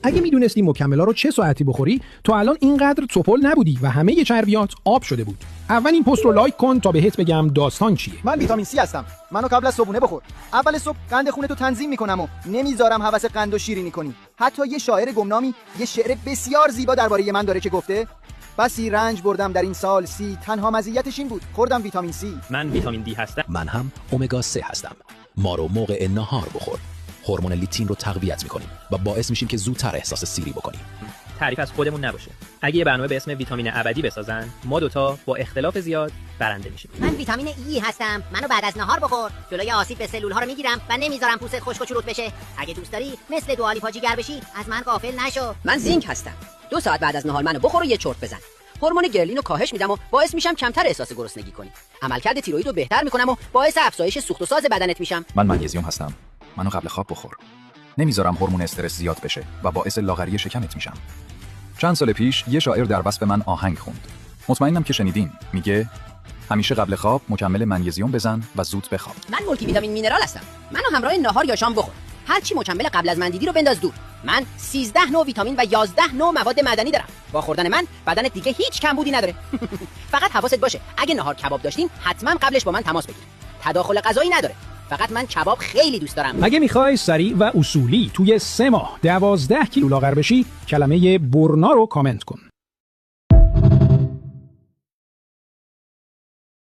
اگه میدونستی مکملا رو چه ساعتی بخوری تا الان اینقدر توپل نبودی و همه چربیات آب شده بود. اول این پست رو لایک کن تا بهت بگم داستان چیه. من ویتامین C هستم. منو قبل از صبحونه بخور. اول صبح قند خونتو تنظیم میکنم و نمیذارم هوس قند و شیرینی کنی. حتی یه شاعر گمنامی یه شعر بسیار زیبا درباره من داره که گفته بسی رنج بردم در این سال سی، تنها مزیتش این بود خوردم ویتامین C. من ویتامین D هستم. من هم امگا 3 هستم. ما رو موقع نهار بخور. هورمون لیتین رو تقویت میکنیم و باعث میشیم که زودتر احساس سیری بکنیم. تعریف از خودمون نباشه. اگه یه برنامه به اسم ویتامین ابدی بسازن، ما دوتا با اختلاف زیاد برنده میشیم. من ویتامین ای هستم. منو بعد از نهار بخور. جلوی آسیب به سلول ها رو میگیرم و نمیذارم پوستت خشک و چروک بشه. اگه دوست داری مثل دوالیپا جیگر بشی، از من غافل نشو. من زینک هستم. 2 ساعت بعد از نهار منو بخور و یه چرت بزن. هورمون گرلین رو کاهش میدم و باعث میشم کمتر احساس گرسنگی کنی. عملکرد تیروئید رو بهتر میکنم و باعث افزایش سوخت و ساز بدنت میشم. من منیزیم هستم. منو قبل خواب بخور. نمیذارم هورمون استرس زیاد بشه و باعث لاغری شکمت میشم. چند سال پیش یه شاعر در وصف من آهنگ خوند. مطمئنم که شنیدین. میگه همیشه قبل خواب مکمل منیزیم بزن و زود بخواب. من مولتی ویتامین مینرال هستم. منو همراه نهار یا شام بخور. هر چی مکمل قبل از من دیدی رو بنداز دور. من 13 نوع ویتامین و 11 نوع مواد معدنی دارم. با خوردن من بدنت دیگه هیچ کمبودی نداره. فقط حواست باشه اگه نهار کباب داشتین حتما قبلش با من تماس بگیر. تداخل غذایی نداره. فقط من کباب خیلی دوست دارم. اگه میخوای سریع و اصولی توی 3 ماه 12 کیلو لاغر بشی، کلمه برنا رو کامنت کن.